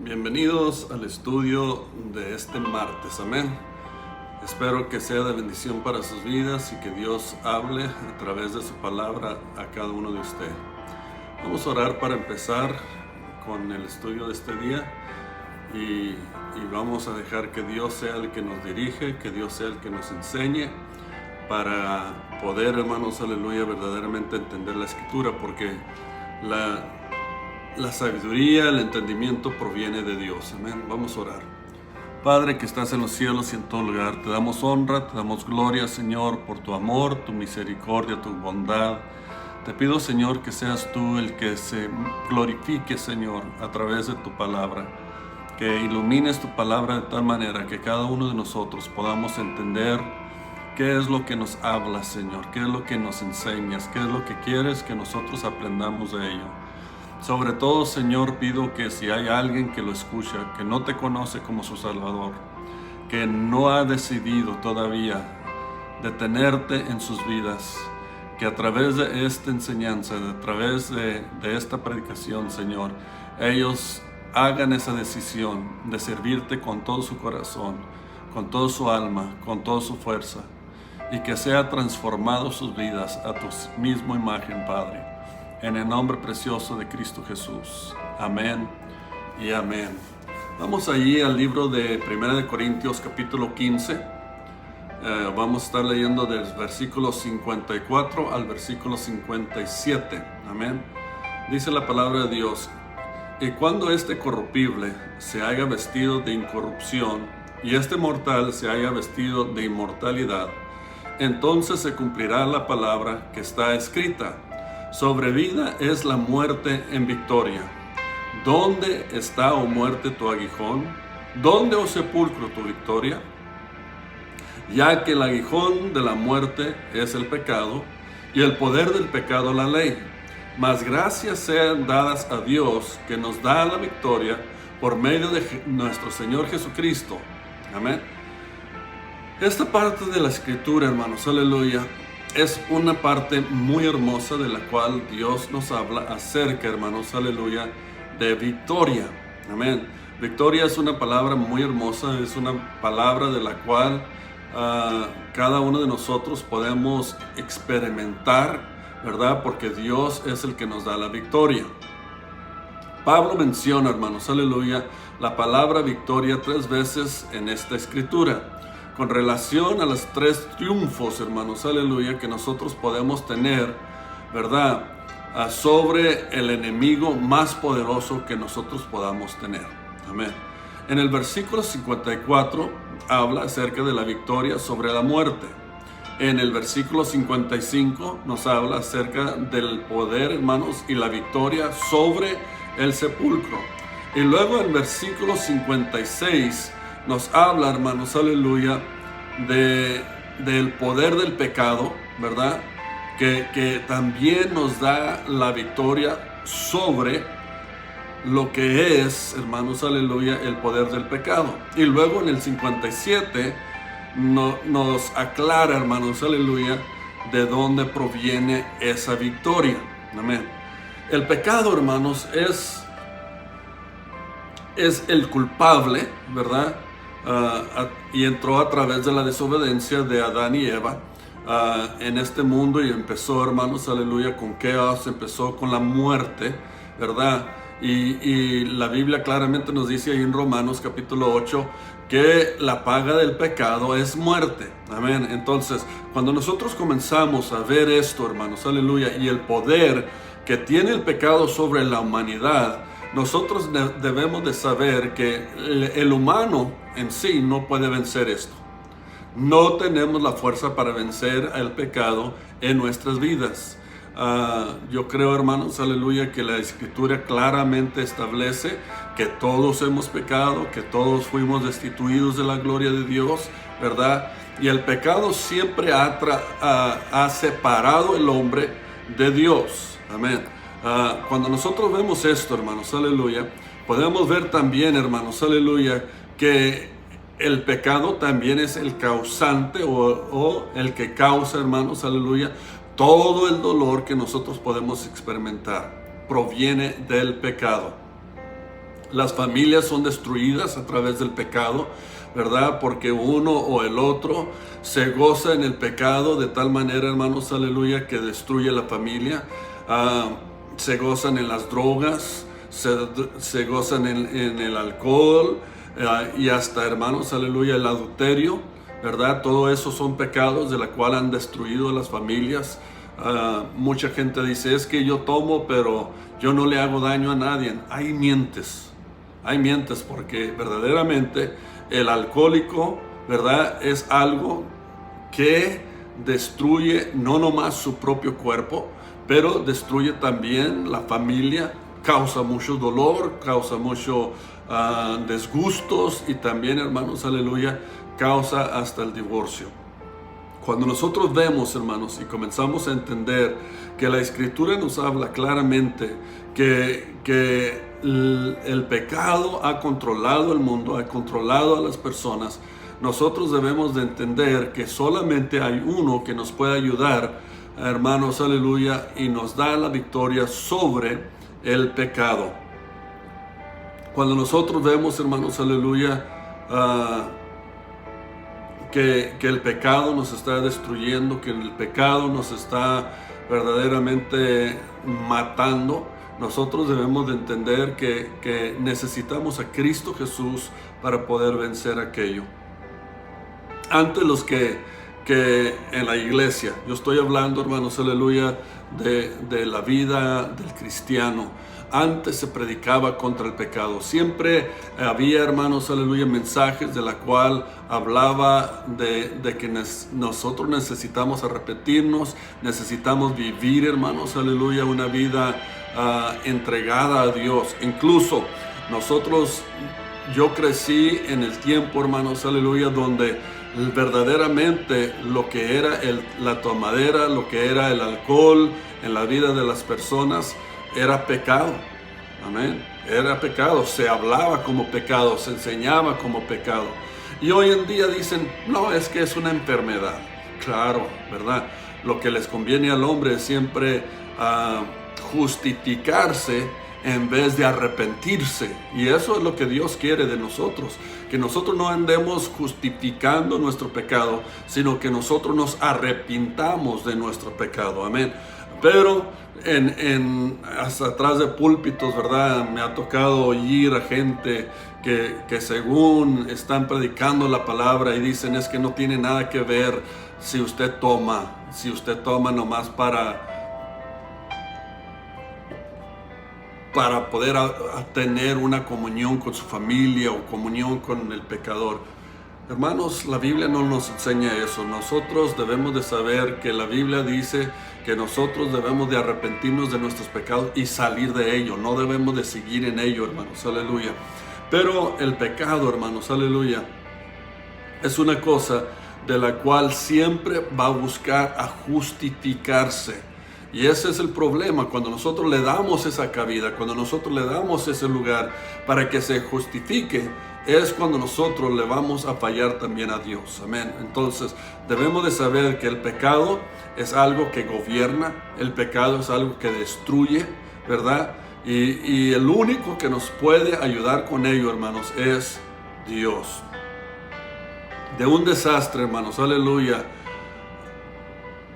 Bienvenidos al estudio de este martes, amén. Espero que sea de bendición para sus vidas y que Dios hable a través de su palabra a cada uno de ustedes. Vamos a orar para empezar con el estudio de este día y vamos a dejar que Dios sea el que nos dirige, que Dios sea el que nos enseñe para poder, hermanos, aleluya, verdaderamente entender la Escritura, porque la sabiduría, el entendimiento proviene de Dios. Amén. Vamos a orar. Padre que estás en los cielos y en todo lugar, te damos honra, te damos gloria, Señor, por tu amor, tu misericordia, tu bondad. Te pido, Señor, que seas tú el que se glorifique, Señor, a través de tu palabra. Que ilumines tu palabra de tal manera que cada uno de nosotros podamos entender qué es lo que nos hablas, Señor, qué es lo que nos enseñas, qué es lo que quieres que nosotros aprendamos de ello. Sobre todo, Señor, pido que si hay alguien que lo escucha, que no te conoce como su Salvador, que no ha decidido todavía detenerte en sus vidas, que a través de esta enseñanza, a través de esta predicación, Señor, ellos hagan esa decisión de servirte con todo su corazón, con toda su alma, con toda su fuerza, y que sea transformado sus vidas a tu misma imagen, Padre. En el nombre precioso de Cristo Jesús. Amén y amén. Vamos allí al libro de 1 de Corintios capítulo 15. Vamos a estar leyendo del versículo 54 al versículo 57. Amén. Dice la palabra de Dios: y cuando este corruptible se haya vestido de incorrupción y este mortal se haya vestido de inmortalidad, entonces se cumplirá la palabra que está escrita: sobrevida es la muerte en victoria. ¿Dónde está, oh muerte, tu aguijón? ¿Dónde, oh sepulcro, tu victoria? Ya que el aguijón de la muerte es el pecado, y el poder del pecado la ley. Mas gracias sean dadas a Dios, que nos da la victoria por medio de nuestro Señor Jesucristo. Amén. Esta parte de la Escritura, hermanos, aleluya, es una parte muy hermosa de la cual Dios nos habla acerca, hermanos, aleluya, de victoria. Amén. Victoria es una palabra muy hermosa, es una palabra de la cual cada uno de nosotros podemos experimentar, ¿verdad? Porque Dios es el que nos da la victoria. Pablo menciona, hermanos, aleluya, la palabra victoria 3 veces en esta Escritura, con relación a los 3 triunfos, hermanos, aleluya, que nosotros podemos tener, ¿verdad?, sobre el enemigo más poderoso que nosotros podamos tener. Amén. En el versículo 54 habla acerca de la victoria sobre la muerte. En el versículo 55 nos habla acerca del poder, hermanos, y la victoria sobre el sepulcro. Y luego en el versículo 56 nos habla, hermanos, aleluya, del poder del pecado, ¿verdad? Que también nos da la victoria sobre lo que es, hermanos, aleluya, el poder del pecado. Y luego en el 57 nos aclara, hermanos, aleluya, de dónde proviene esa victoria. Amén. El pecado, hermanos, es el culpable, ¿verdad? Y entró a través de la desobediencia de Adán y Eva en este mundo, y empezó, hermanos, aleluya, con caos, empezó con la muerte, ¿verdad? Y la Biblia claramente nos dice ahí en Romanos capítulo 8 que la paga del pecado es muerte. Amén. Entonces, cuando nosotros comenzamos a ver esto, hermanos, aleluya, y el poder que tiene el pecado sobre la humanidad, nosotros debemos de saber que el humano en sí no puede vencer esto. No tenemos la fuerza para vencer el pecado en nuestras vidas. Yo creo, hermanos, aleluya, que la Escritura claramente establece que todos hemos pecado, que todos fuimos destituidos de la gloria de Dios, ¿verdad? Y el pecado siempre ha separado el hombre de Dios. Amén. Cuando nosotros vemos esto, hermanos, aleluya, podemos ver también, hermanos, aleluya, que el pecado también es el causante o el que causa, hermanos, aleluya, todo el dolor que nosotros podemos experimentar proviene del pecado. Las familias son destruidas a través del pecado, ¿verdad? Porque uno o el otro se goza en el pecado de tal manera, hermanos, aleluya, que destruye la familia. Se gozan en las drogas, se gozan en el alcohol, y hasta, hermanos, aleluya, el adulterio, ¿verdad? Todo eso son pecados de la cual han destruido las familias. Mucha gente dice, es que yo tomo, pero yo no le hago daño a nadie. Ahí mientes porque verdaderamente el alcohólico, ¿verdad? Es algo que destruye no nomás su propio cuerpo, pero destruye también la familia, causa mucho dolor, causa mucho disgustos y también, hermanos, aleluya, causa hasta el divorcio. Cuando nosotros vemos, hermanos, y comenzamos a entender que la Escritura nos habla claramente que el pecado ha controlado el mundo, ha controlado a las personas, nosotros debemos de entender que solamente hay uno que nos puede ayudar, hermanos, aleluya, y nos da la victoria sobre el pecado. Cuando nosotros vemos, hermanos, aleluya, que el pecado nos está destruyendo, que el pecado nos está verdaderamente matando, nosotros debemos de entender que necesitamos a Cristo Jesús para poder vencer aquello. Antes los que en la iglesia, yo estoy hablando, hermanos, aleluya, de la vida del cristiano. Antes se predicaba contra el pecado. Siempre había, hermanos, aleluya, mensajes de la cual hablaba de que nosotros necesitamos arrepentirnos, necesitamos vivir, hermanos, aleluya, una vida entregada a Dios. Incluso yo crecí en el tiempo, hermanos, aleluya, donde verdaderamente lo que era la tomadera, lo que era el alcohol en la vida de las personas era pecado. Amén. Era pecado, se hablaba como pecado, se enseñaba como pecado. Y hoy en día dicen, no, es que es una enfermedad. Claro, ¿verdad? Lo que les conviene al hombre es siempre justificarse en vez de arrepentirse. Y eso es lo que Dios quiere de nosotros, que nosotros no andemos justificando nuestro pecado, sino que nosotros nos arrepintamos de nuestro pecado. Amén. Pero hasta atrás de púlpitos, ¿verdad? Me ha tocado oír a gente que según están predicando la palabra y dicen, es que no tiene nada que ver si usted toma nomás para poder tener una comunión con su familia o comunión con el pecador. Hermanos, la Biblia no nos enseña eso. Nosotros debemos de saber que la Biblia dice que nosotros debemos de arrepentirnos de nuestros pecados y salir de ello. No debemos de seguir en ello, hermanos, aleluya. Pero el pecado, hermanos, aleluya, es una cosa de la cual siempre va a buscar a justificarse. Y ese es el problema, cuando nosotros le damos esa cabida, cuando nosotros le damos ese lugar para que se justifique, es cuando nosotros le vamos a fallar también a Dios. Amén. Entonces, debemos de saber que el pecado es algo que gobierna, el pecado es algo que destruye, ¿verdad? Y el único que nos puede ayudar con ello, hermanos, es Dios. De un desastre, hermanos, aleluya,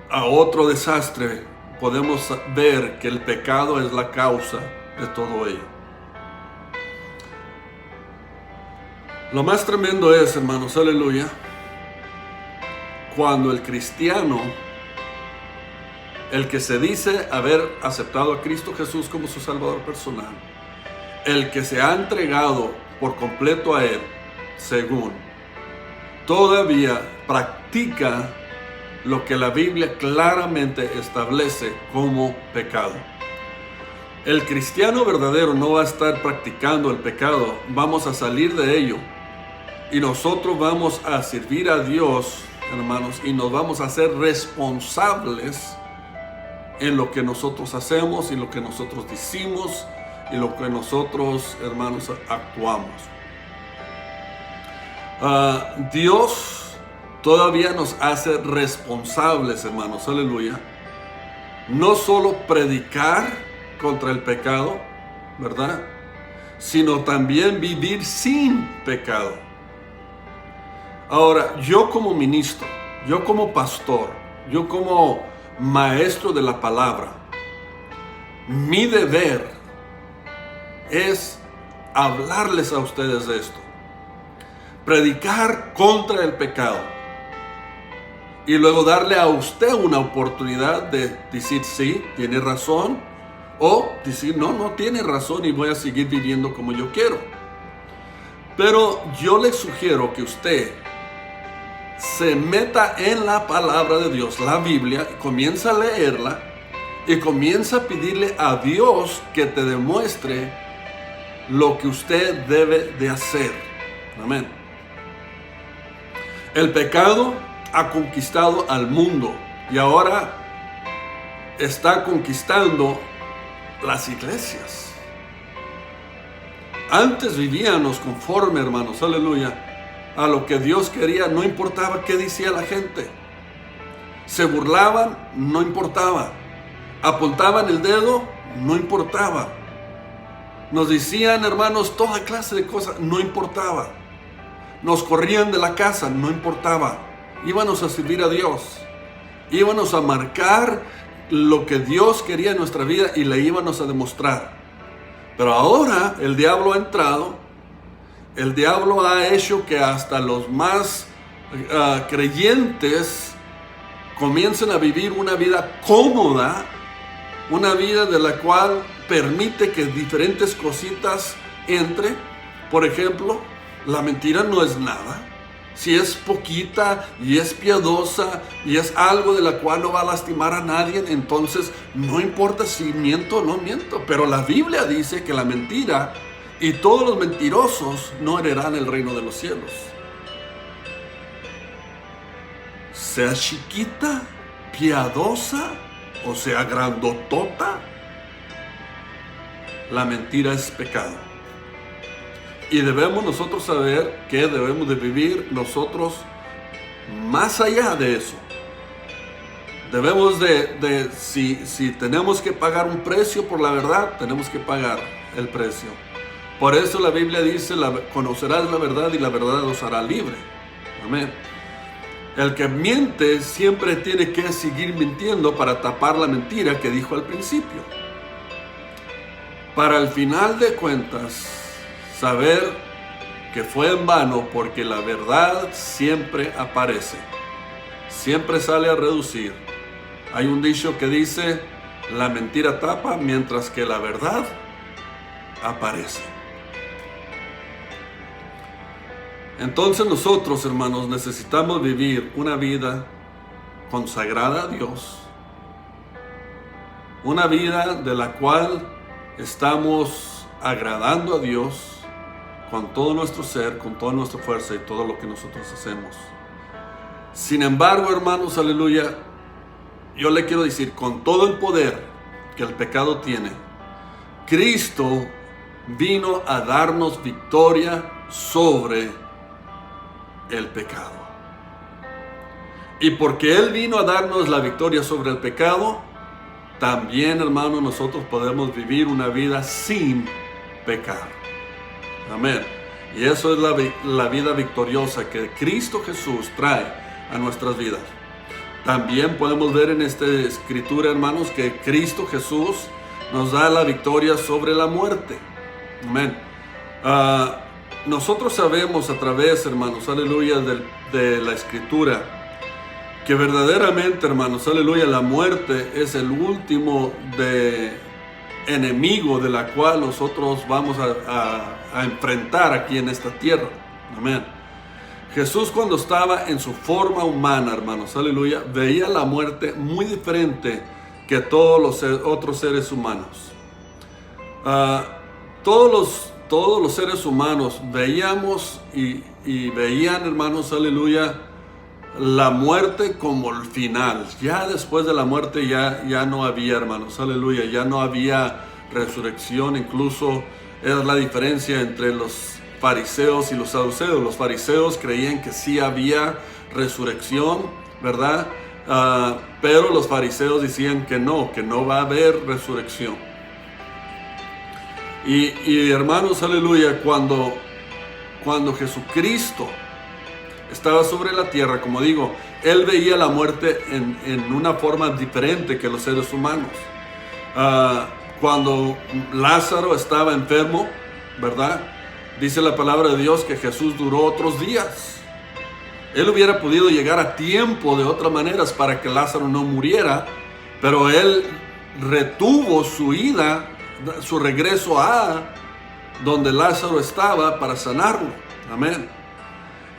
a otro desastre, podemos ver que el pecado es la causa de todo ello. Lo más tremendo es, hermanos, aleluya, cuando el cristiano, el que se dice haber aceptado a Cristo Jesús como su Salvador personal, el que se ha entregado por completo a Él, según, todavía practica lo que la Biblia claramente establece como pecado. El cristiano verdadero no va a estar practicando el pecado, vamos a salir de ello y nosotros vamos a servir a Dios, hermanos, y nos vamos a hacer responsables en lo que nosotros hacemos y lo que nosotros decimos y lo que nosotros, hermanos, actuamos. Dios todavía nos hace responsables, hermanos, aleluya. No solo predicar contra el pecado, ¿verdad? sino también vivir sin pecado. Ahora, yo como ministro, yo como pastor, yo como maestro de la palabra, mi deber es hablarles a ustedes de esto, predicar contra el pecado y luego darle a usted una oportunidad de decir sí, tiene razón, o decir no, no tiene razón y voy a seguir viviendo como yo quiero. Pero yo le sugiero que usted se meta en la palabra de Dios, la Biblia, y comienza a leerla y comienza a pedirle a Dios que te demuestre lo que usted debe de hacer. Amén. El pecado ha conquistado al mundo y ahora está conquistando las iglesias. Antes vivíamos conforme, hermanos, aleluya, a lo que Dios quería, no importaba qué decía la gente. Se burlaban, no importaba. Apuntaban el dedo, no importaba. Nos decían, hermanos, toda clase de cosas, no importaba. Nos corrían de la casa, no importaba. Íbamos a servir a Dios. Íbamos a marcar lo que Dios quería en nuestra vida y le íbamos a demostrar. Pero ahora el diablo ha entrado. El diablo ha hecho que hasta los más creyentes comiencen a vivir una vida cómoda, una vida de la cual permite que diferentes cositas entre. Por ejemplo, la mentira no es nada. Si es poquita y es piadosa y es algo de la cual no va a lastimar a nadie, entonces no importa si miento o no miento. Pero la Biblia dice que la mentira y todos los mentirosos no heredarán el reino de los cielos. Sea chiquita, piadosa o sea grandotota, la mentira es pecado. Y debemos nosotros saber que debemos de vivir nosotros más allá de eso. Debemos si tenemos que pagar un precio por la verdad, tenemos que pagar el precio. Por eso la Biblia dice, conocerás la verdad y la verdad os hará libre. Amén. El que miente siempre tiene que seguir mintiendo para tapar la mentira que dijo al principio. Para el final de cuentas, saber que fue en vano, porque la verdad siempre aparece. Siempre sale a reducir. Hay un dicho que dice, la mentira tapa mientras que la verdad aparece. Entonces nosotros, hermanos, necesitamos vivir una vida consagrada a Dios. Una vida de la cual estamos agradando a Dios con todo nuestro ser, con toda nuestra fuerza y todo lo que nosotros hacemos. Sin embargo, hermanos, aleluya, yo le quiero decir, con todo el poder que el pecado tiene, Cristo vino a darnos victoria sobre el pecado. Y porque Él vino a darnos la victoria sobre el pecado, también, hermanos, nosotros podemos vivir una vida sin pecar. Amén. Y eso es la vida victoriosa que Cristo Jesús trae a nuestras vidas. También podemos ver en esta escritura, hermanos, que Cristo Jesús nos da la victoria sobre la muerte. Amén. Nosotros sabemos a través, hermanos, aleluya, de la escritura, que verdaderamente, hermanos, aleluya, la muerte es el último enemigo de la cual nosotros vamos a enfrentar aquí en esta tierra. Amén. Jesús, cuando estaba en su forma humana, hermanos, aleluya, veía la muerte muy diferente que todos los otros seres humanos. Todos los seres humanos veíamos y veían, hermanos, aleluya, la muerte como el final. Ya después de la muerte ya no había, hermanos, aleluya, ya no había resurrección. Incluso era la diferencia entre los fariseos y los saduceos. Los fariseos creían que sí había resurrección, ¿verdad? Pero los fariseos decían que no va a haber resurrección. Y hermanos, aleluya, cuando Jesucristo estaba sobre la tierra, como digo, Él veía la muerte en una forma diferente que los seres humanos. Cuando Lázaro estaba enfermo, ¿verdad? Dice la palabra de Dios que Jesús duró otros días. Él hubiera podido llegar a tiempo de otras maneras para que Lázaro no muriera, pero Él retuvo su ida, su regreso a donde Lázaro estaba para sanarlo. Amén.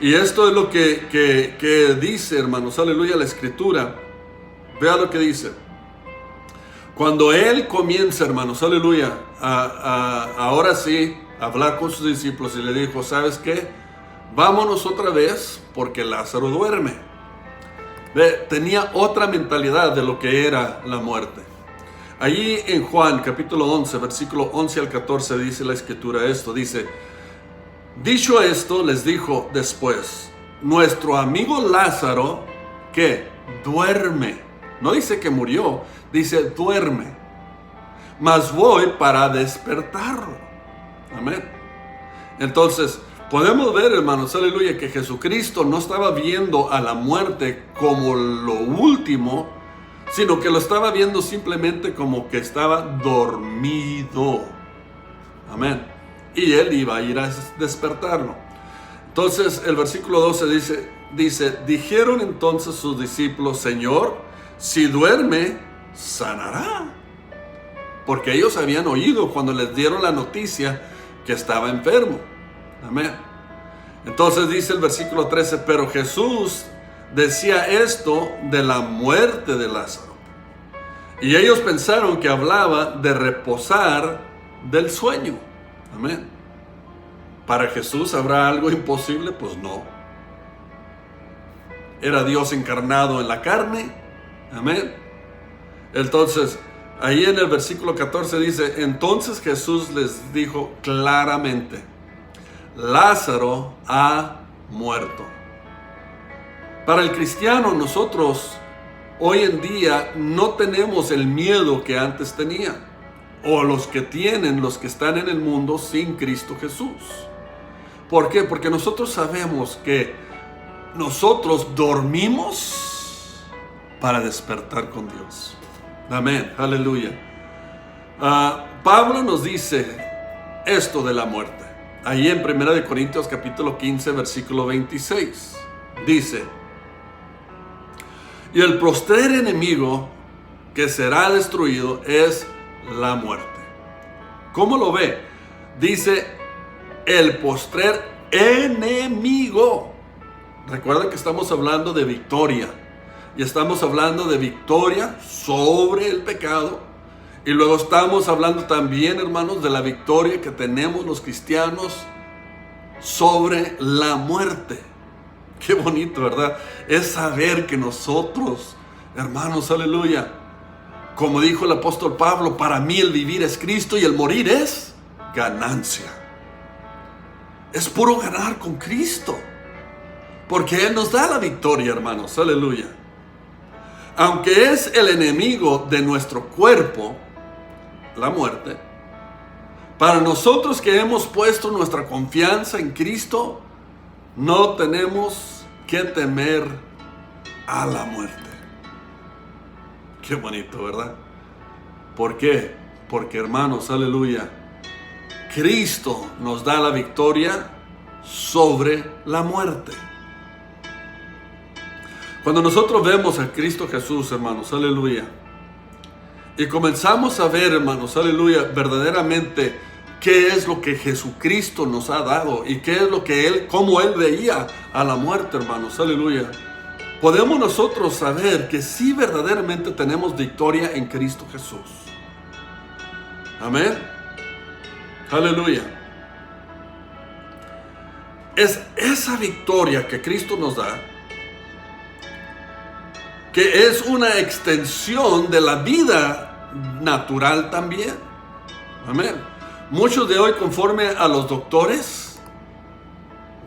Y esto es lo que dice, hermanos, aleluya, la Escritura. Vea lo que dice. Cuando Él comienza, hermanos, aleluya, ahora sí, a hablar con sus discípulos y le dijo, ¿sabes qué? Vámonos otra vez porque Lázaro duerme. Tenía otra mentalidad de lo que era la muerte. Allí en Juan capítulo 11, versículo 11 al 14 dice la Escritura esto, dice, dicho esto les dijo después, nuestro amigo Lázaro, que duerme, no dice que murió, dice duerme, mas voy para despertarlo. Amén. Entonces, podemos ver, hermanos, aleluya, que Jesucristo no estaba viendo a la muerte como lo último, sino que lo estaba viendo simplemente como que estaba dormido. Amén. Y Él iba a ir a despertarlo. Entonces, el versículo 12 dice, dijeron entonces sus discípulos, Señor, si duerme, sanará. Porque ellos habían oído cuando les dieron la noticia que estaba enfermo. Amén. Entonces dice el versículo 13, pero Jesús decía esto de la muerte de Lázaro. Y ellos pensaron que hablaba de reposar del sueño. Amén. ¿Para Jesús habrá algo imposible? Pues no. Era Dios encarnado en la carne. Amén. Entonces, ahí en el versículo 14 dice, entonces Jesús les dijo claramente, Lázaro ha muerto. Para el cristiano, nosotros hoy en día no tenemos el miedo que antes tenía, o los que están en el mundo sin Cristo Jesús. ¿Por qué? Porque nosotros sabemos que nosotros dormimos para despertar con Dios. Amén, aleluya. Pablo nos dice esto de la muerte. Ahí en 1 Corintios capítulo 15, versículo 26. Dice, y el postrer enemigo que será destruido es la muerte. ¿Cómo lo ve? Dice, el postrer enemigo. Recuerda que estamos hablando de victoria. Y estamos hablando de victoria sobre el pecado. Y luego estamos hablando también, hermanos, de la victoria que tenemos los cristianos sobre la muerte. Qué bonito, ¿verdad? Es saber que nosotros, hermanos, aleluya, como dijo el apóstol Pablo, para mí el vivir es Cristo y el morir es ganancia. Es puro ganar con Cristo. Porque Él nos da la victoria, hermanos, aleluya. Aunque es el enemigo de nuestro cuerpo, la muerte, para nosotros que hemos puesto nuestra confianza en Cristo, no tenemos que temer a la muerte. Qué bonito, ¿verdad? ¿Por qué? Porque, hermanos, aleluya, Cristo nos da la victoria sobre la muerte. Cuando nosotros vemos a Cristo Jesús, hermanos, aleluya, y comenzamos a ver, hermanos, aleluya, verdaderamente qué es lo que Jesucristo nos ha dado y qué es lo que cómo Él veía a la muerte, hermanos, aleluya, podemos nosotros saber que sí verdaderamente tenemos victoria en Cristo Jesús. Amén. Aleluya. Es esa victoria que Cristo nos da, que es una extensión de la vida natural también. Amén. Muchos de hoy, conforme a los doctores,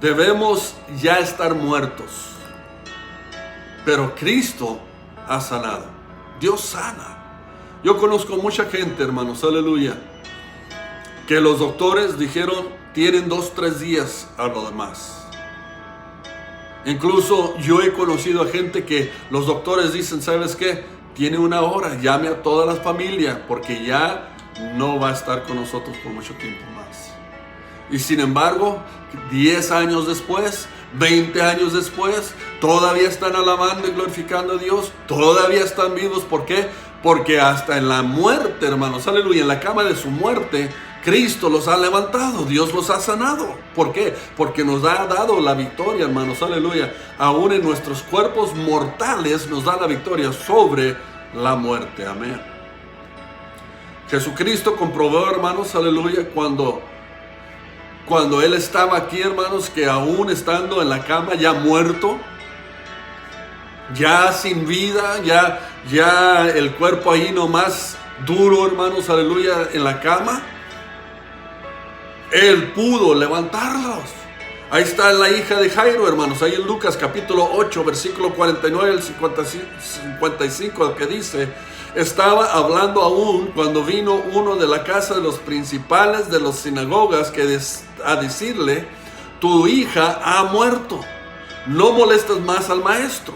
debemos ya estar muertos. Pero Cristo ha sanado. Dios sana. Yo conozco mucha gente, hermanos, aleluya, que los doctores dijeron tienen 2-3 días a lo demás. Incluso yo he conocido a gente que los doctores dicen, ¿sabes qué? Tiene 1 hora, llame a toda la familia porque ya no va a estar con nosotros por mucho tiempo más. Y sin embargo, 10 años después, 20 años después, todavía están alabando y glorificando a Dios, todavía están vivos. ¿Por qué? Porque hasta en la muerte, hermanos, aleluya, en la cama de su muerte, Cristo los ha levantado, Dios los ha sanado. ¿Por qué? Porque nos ha dado la victoria, hermanos, aleluya. Aún en nuestros cuerpos mortales nos da la victoria sobre la muerte, amén. Jesucristo comprobó, hermanos, aleluya, cuando Él estaba aquí, hermanos, que aún estando en la cama, ya muerto, ya sin vida, ya el cuerpo ahí nomás duro, hermanos, aleluya, en la cama, Él pudo levantarlos. Ahí está la hija de Jairo, hermanos, ahí en Lucas capítulo 8, versículo 49 al 55, que dice: estaba hablando aún cuando vino uno de la casa de los principales de las sinagogas a decirle: tu hija ha muerto, no molestes más al maestro.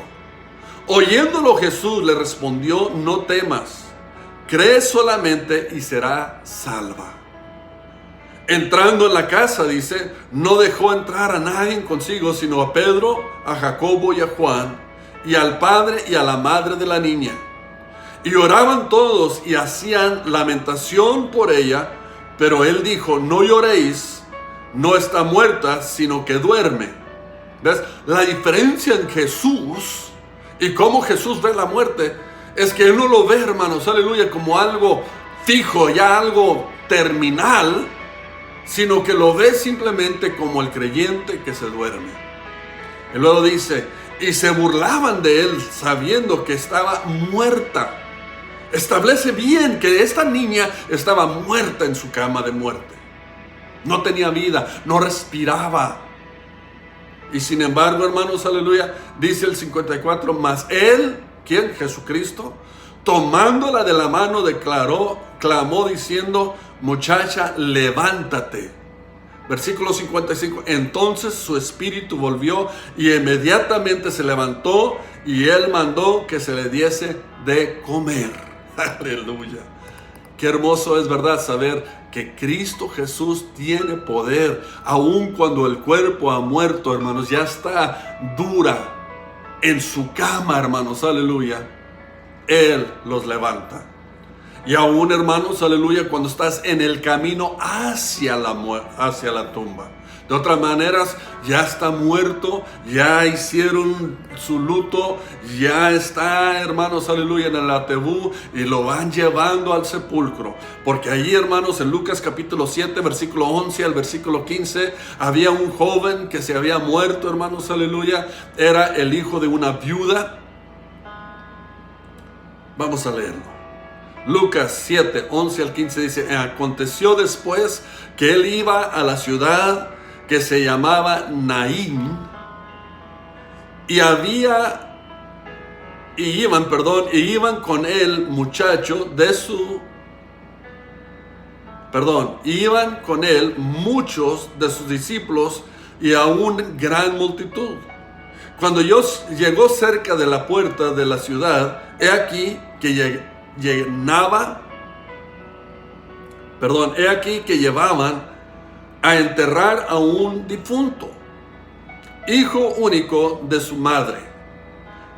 Oyéndolo, Jesús le respondió: no temas, cree solamente y será salva. Entrando en la casa, dice, no dejó entrar a nadie consigo, sino a Pedro, a Jacobo y a Juan, y al padre y a la madre de la niña. Y oraban todos y hacían lamentación por ella, pero él dijo: no lloréis, no está muerta, sino que duerme. ¿Ves? La diferencia en Jesús y cómo Jesús ve la muerte es que Él no lo ve, hermanos, aleluya, como algo fijo, ya algo terminal, sino que lo ve simplemente como el creyente que se duerme. Y luego dice: y se burlaban de Él sabiendo que estaba muerta. Establece bien que esta niña estaba muerta en su cama de muerte. No tenía vida, no respiraba. Y sin embargo, hermanos, aleluya, dice el 54, mas Él, ¿quién? Jesucristo, tomándola de la mano, clamó diciendo: muchacha, levántate. Versículo 55, entonces su espíritu volvió y inmediatamente se levantó, y Él mandó que se le diese de comer. Aleluya. Qué hermoso es, ¿verdad?, saber que Cristo Jesús tiene poder, aun cuando el cuerpo ha muerto, hermanos, ya está dura en su cama, hermanos, aleluya. Él los levanta. Y aún, hermanos, aleluya, cuando estás en el camino hacia la tumba. De otras maneras, ya está muerto, ya hicieron su luto, ya está, hermanos, aleluya, en el ataúd y lo van llevando al sepulcro. Porque allí, hermanos, en Lucas capítulo 7, versículo 11 al versículo 15, había un joven que se había muerto, hermanos, aleluya. Era el hijo de una viuda. Vamos a leerlo. Lucas 7, 11 al 15 dice: aconteció después que él iba a la ciudad que se llamaba Naín, iban con él muchos de sus discípulos y aún gran multitud. Cuando llegó cerca de la puerta de la ciudad, he aquí que llevaban a enterrar a un difunto, hijo único de su madre,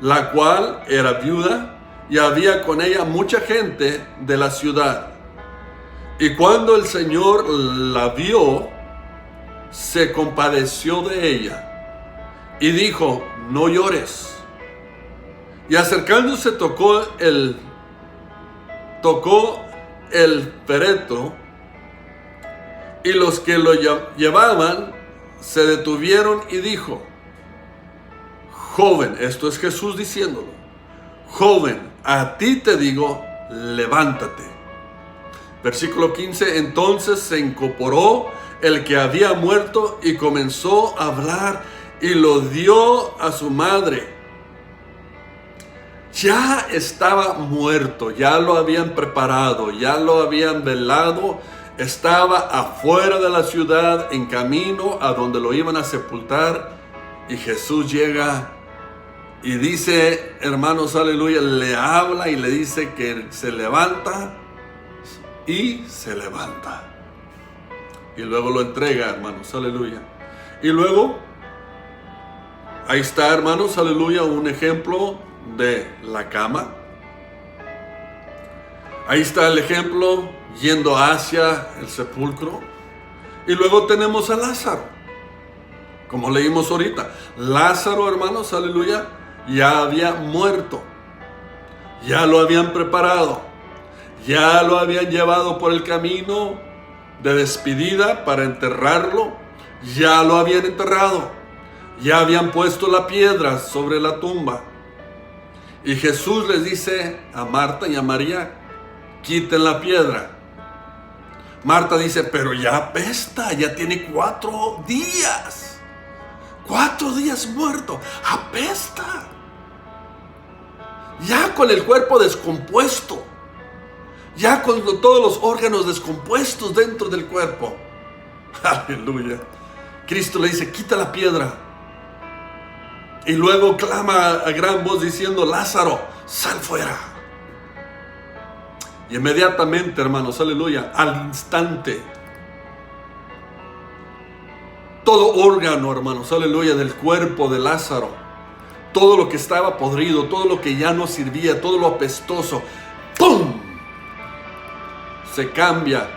la cual era viuda, y había con ella mucha gente de la ciudad. Y cuando el Señor la vio, se compadeció de ella y dijo: no llores. Y acercándose tocó el féretro, y los que lo llevaban se detuvieron y dijo: joven, esto es Jesús diciéndolo, joven, a ti te digo, levántate. Versículo 15, entonces se incorporó el que había muerto y comenzó a hablar y lo dio a su madre. Ya estaba muerto, ya lo habían preparado, ya lo habían velado estaba afuera de la ciudad, en camino a donde lo iban a sepultar, y Jesús llega y dice, hermanos, aleluya, le habla y le dice que se levanta, y se levanta. Y luego lo entrega, hermanos, aleluya. Y luego, ahí está, hermanos, aleluya, un ejemplo de la cama. Ahí está el ejemplo yendo hacia el sepulcro. Y luego tenemos a Lázaro, como leímos ahorita. Lázaro, hermanos, aleluya, ya había muerto. Ya lo habían preparado. Ya lo habían llevado por el camino de despedida para enterrarlo. Ya lo habían enterrado. Ya habían puesto la piedra sobre la tumba. Y Jesús les dice a Marta y a María, quiten la piedra. Marta dice, pero ya apesta, ya tiene 4 días. 4 días muerto, apesta. Ya con el cuerpo descompuesto. Ya con todos los órganos descompuestos dentro del cuerpo. Aleluya. Cristo le dice, quita la piedra. Y luego clama a gran voz diciendo, Lázaro, sal fuera. Y inmediatamente, hermanos, aleluya, al instante, todo órgano, hermanos, aleluya, del cuerpo de Lázaro, todo lo que estaba podrido, todo lo que ya no servía, todo lo apestoso, ¡pum!, se cambia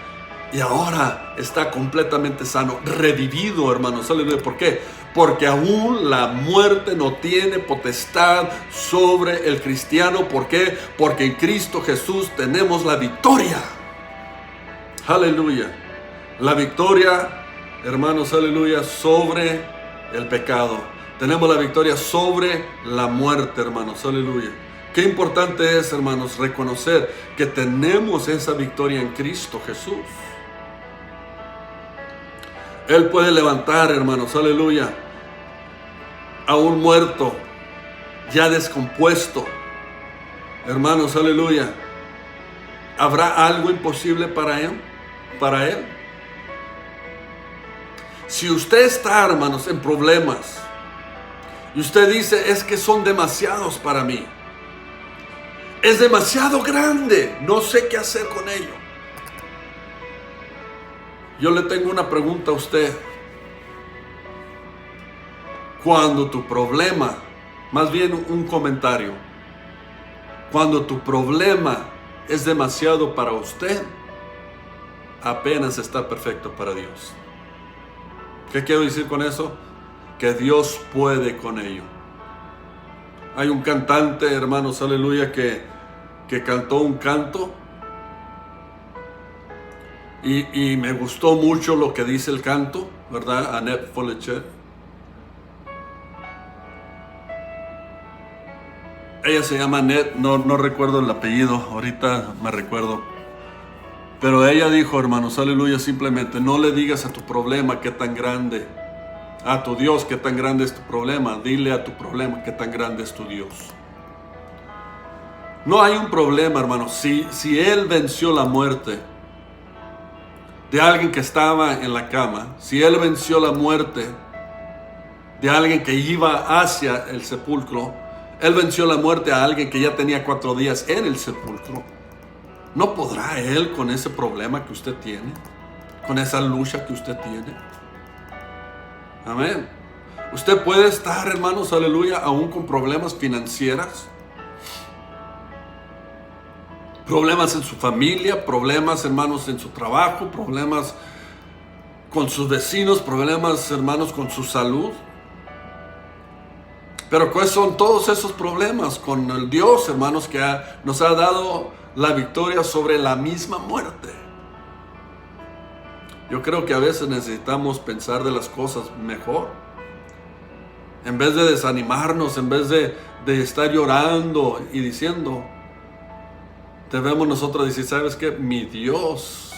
y ahora está completamente sano, revivido, hermanos, aleluya. ¿Por qué? Porque aún la muerte no tiene potestad sobre el cristiano. ¿Por qué? Porque en Cristo Jesús tenemos la victoria. Aleluya. La victoria, hermanos, aleluya, sobre el pecado. Tenemos la victoria sobre la muerte, hermanos, aleluya. Qué importante es, hermanos, reconocer que tenemos esa victoria en Cristo Jesús. Él puede levantar, hermanos, aleluya, a un muerto ya descompuesto. Hermanos, aleluya. ¿Habrá algo imposible para él? Para él. Si usted está, hermanos, en problemas y usted dice, es que son demasiados para mí, es demasiado grande, no sé qué hacer con ello. Yo le tengo una pregunta a usted. Cuando tu problema, más bien un comentario, cuando tu problema es demasiado para usted, apenas está perfecto para Dios. ¿Qué quiero decir con eso? Que Dios puede con ello. Hay un cantante, hermanos, aleluya, que cantó un canto y me gustó mucho lo que dice el canto, ¿verdad? Annette Fletcher. Ella se llama Annette, no recuerdo el apellido, ahorita me recuerdo. Pero ella dijo, hermanos, aleluya, simplemente no le digas a tu problema qué tan grande, a tu Dios qué tan grande es tu problema, dile a tu problema qué tan grande es tu Dios. No hay un problema, hermanos, si Él venció la muerte de alguien que estaba en la cama, si Él venció la muerte de alguien que iba hacia el sepulcro, Él venció la muerte a alguien que ya tenía 4 días en el sepulcro. ¿No podrá Él con ese problema que usted tiene? Con esa lucha que usted tiene. Amén. Usted puede estar, hermanos, aleluya, aún con problemas financieros. Problemas en su familia, problemas, hermanos, en su trabajo, problemas con sus vecinos, problemas, hermanos, con su salud. Pero ¿cuáles son todos esos problemas? Con el Dios, hermanos, que nos ha dado la victoria sobre la misma muerte. Yo creo que a veces necesitamos pensar de las cosas mejor. En vez de desanimarnos, en vez de estar llorando y diciendo, debemos nosotros decir, ¿sabes qué? Mi Dios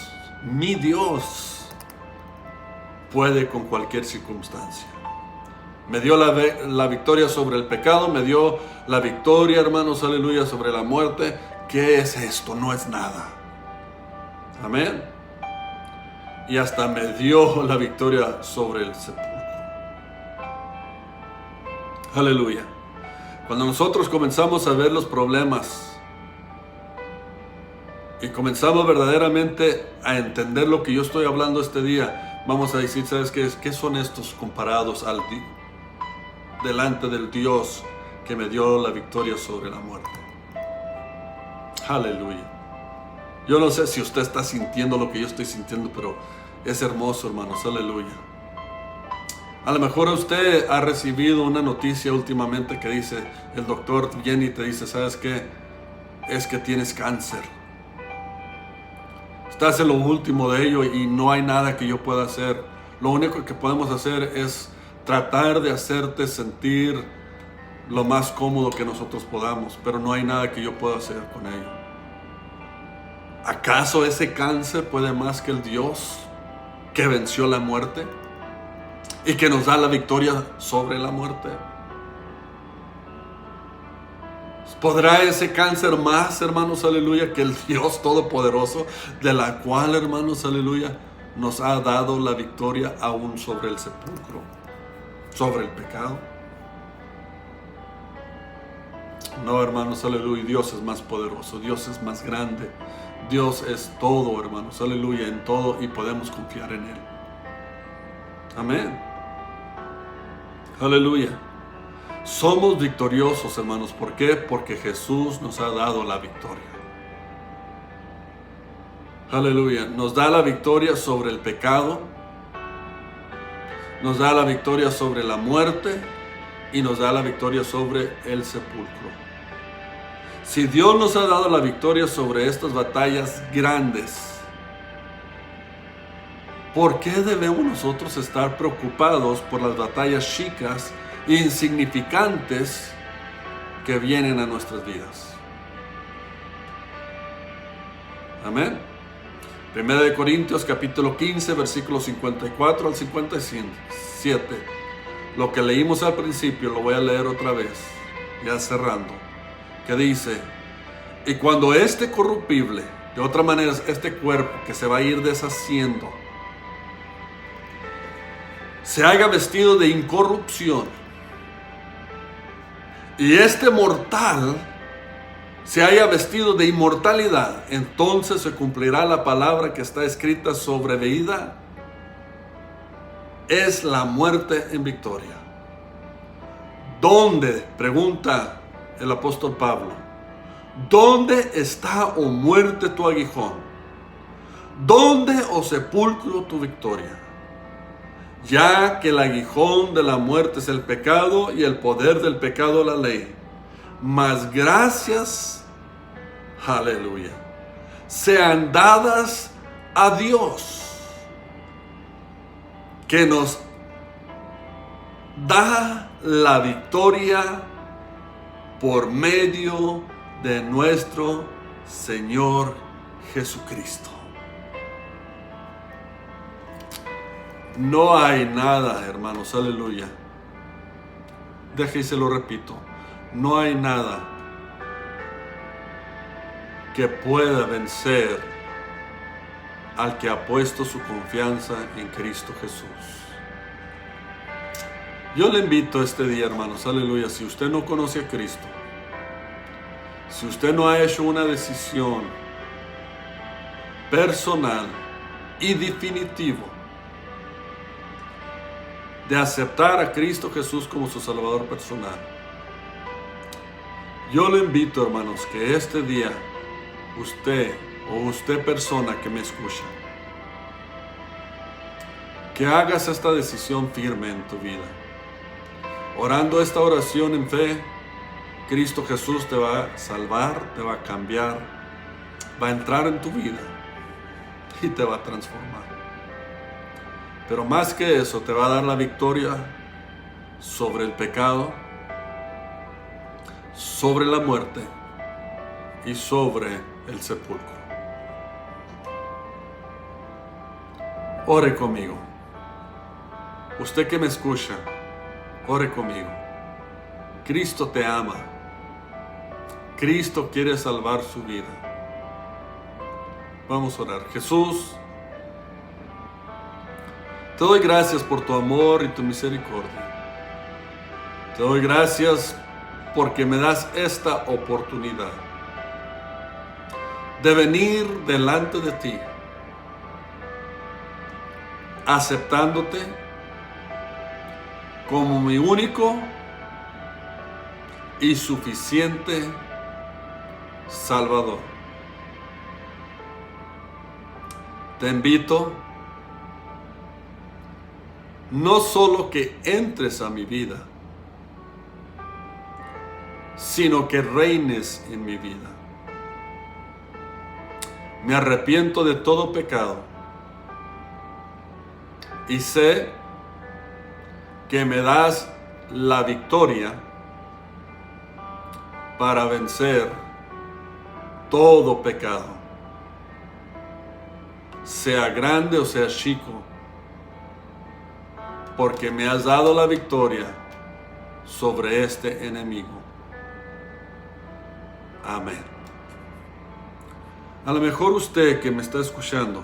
puede con cualquier circunstancia. Me dio la victoria sobre el pecado, me dio la victoria, hermanos, aleluya, sobre la muerte. ¿Qué es esto? No es nada. Amén. y hasta me dio la victoria sobre el sepulcro. Aleluya. Cuando nosotros comenzamos a ver los problemas y comenzamos verdaderamente a entender lo que yo estoy hablando este día, vamos a decir, ¿sabes qué? ¿Qué son estos comparados delante del Dios que me dio la victoria sobre la muerte? Aleluya. Yo no sé si usted está sintiendo lo que yo estoy sintiendo, pero es hermoso, hermanos. Aleluya. A lo mejor usted ha recibido una noticia últimamente que dice, el doctor viene y te dice, ¿sabes qué? Es que tienes cáncer. Estás en lo último de ello y no hay nada que yo pueda hacer. Lo único que podemos hacer es tratar de hacerte sentir lo más cómodo que nosotros podamos, pero no hay nada que yo pueda hacer con ello. ¿Acaso ese cáncer puede más que el Dios que venció la muerte y que nos da la victoria sobre la muerte? ¿Podrá ese cáncer más, hermanos, aleluya, que el Dios Todopoderoso, de la cual, hermanos, aleluya, nos ha dado la victoria aún sobre el sepulcro, sobre el pecado? No, hermanos, aleluya, Dios es más poderoso, Dios es más grande, Dios es todo, hermanos, aleluya, en todo, y podemos confiar en Él. Amén. Aleluya. Somos victoriosos, hermanos. ¿Por qué? Porque Jesús nos ha dado la victoria. Aleluya. Nos da la victoria sobre el pecado, nos da la victoria sobre la muerte y nos da la victoria sobre el sepulcro. Si Dios nos ha dado la victoria sobre estas batallas grandes, ¿por qué debemos nosotros estar preocupados por las batallas chicas, insignificantes, que vienen a nuestras vidas? Amén. 1 Corintios capítulo 15, versículos 54 al 57. Lo que leímos al principio lo voy a leer otra vez, ya cerrando, que dice: y cuando este corruptible, de otra manera este cuerpo que se va a ir deshaciendo, se haya vestido de incorrupción, y este mortal se haya vestido de inmortalidad, entonces se cumplirá la palabra que está escrita: sobrevenida es la muerte en victoria. ¿Dónde? Pregunta el apóstol Pablo. ¿Dónde está, oh muerte, tu aguijón? ¿Dónde, oh sepulcro, tu victoria? Ya que el aguijón de la muerte es el pecado y el poder del pecado la ley. Mas gracias, aleluya, sean dadas a Dios, que nos da la victoria por medio de nuestro Señor Jesucristo. No hay nada, hermanos, aleluya. Deje y se lo repito. No hay nada que pueda vencer al que ha puesto su confianza en Cristo Jesús. Yo le invito este día, hermanos, aleluya, si usted no conoce a Cristo, si usted no ha hecho una decisión personal y definitiva de aceptar a Cristo Jesús como su Salvador personal, yo le invito, hermanos, que este día usted persona que me escucha, que hagas esta decisión firme en tu vida. Orando esta oración en fe, Cristo Jesús te va a salvar, te va a cambiar, va a entrar en tu vida y te va a transformar. Pero más que eso, te va a dar la victoria sobre el pecado, sobre la muerte y sobre el sepulcro. Ore conmigo. Usted que me escucha, ore conmigo. Cristo te ama. Cristo quiere salvar su vida. Vamos a orar. Jesús, Te doy gracias por tu amor y tu misericordia. Te doy gracias porque me das esta oportunidad de venir delante de ti, aceptándote como mi único y suficiente Salvador. Te invito no solo que entres a mi vida, sino que reines en mi vida. Me arrepiento de todo pecado y sé que me das la victoria para vencer todo pecado, sea grande o sea chico, porque me has dado la victoria sobre este enemigo. Amén. A lo mejor usted que me está escuchando,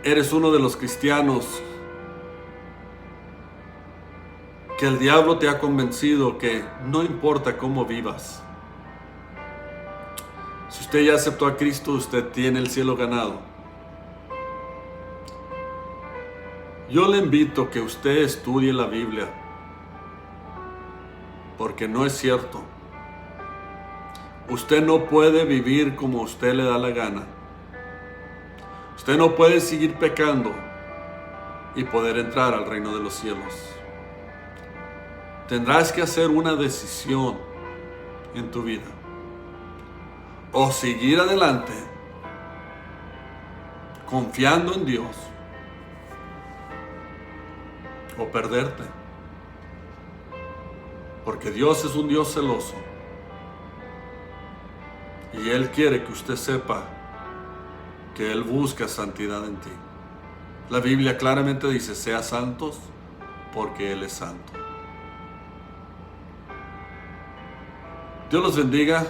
eres uno de los cristianos que el diablo te ha convencido que no importa cómo vivas. Si usted ya aceptó a Cristo, usted tiene el cielo ganado. Yo le invito a que usted estudie la Biblia, porque no es cierto. Usted no puede vivir como usted le da la gana. Usted no puede seguir pecando y poder entrar al reino de los cielos. Tendrás que hacer una decisión en tu vida. O seguir adelante confiando en Dios, o perderte. Porque Dios es un Dios celoso. Y Él quiere que usted sepa que Él busca santidad en ti. La Biblia claramente dice, sea santos porque Él es santo. Dios los bendiga.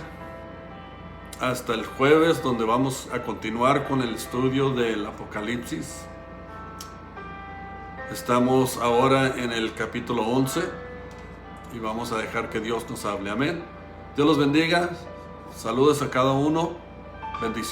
Hasta el jueves, donde vamos a continuar con el estudio del Apocalipsis. Estamos ahora en el capítulo 11 y vamos a dejar que Dios nos hable. Amén. Dios los bendiga. Saludos a cada uno. Bendiciones.